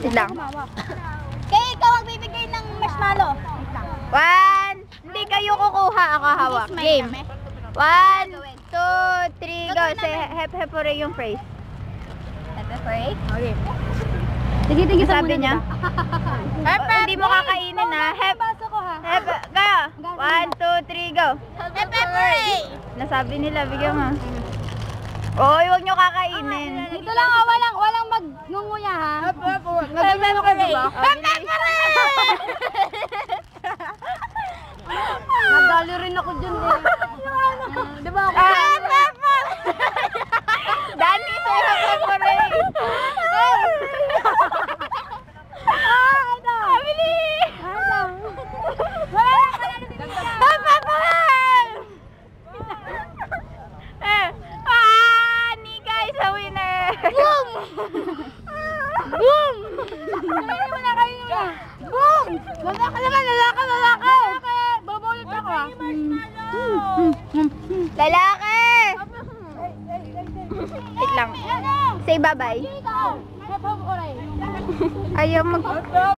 Wait lang. Kaya ikaw ang bibigay ng marshmallow. 1, hindi kayo kukuha, ako hawak. Game. 1, 2, 3, go. Say hep hooray yung phrase. Happy pray? Okay. Sige, Sabi niya? Hindi mo kakainin ha. Hep, baso ko ha. hep, go. 1, 2, 3, go. Happy pray! Nasabi nila, bigyan mo. Oy, huwag nyo kakainin. Dito lang ha, walang magngunguya ha. Nagagano ka ba? Nadali rin ako dyan eh. Di ba ako? Dani, say happy hooray. Nika is a winner. Boom! Boom! Kainin mo na, kainin mo na. Boom! Lalaki naman, lalaki! Babulit ako ah. Lalaki! Wait lang. Say bye-bye. Happy pray! Ayaw mag...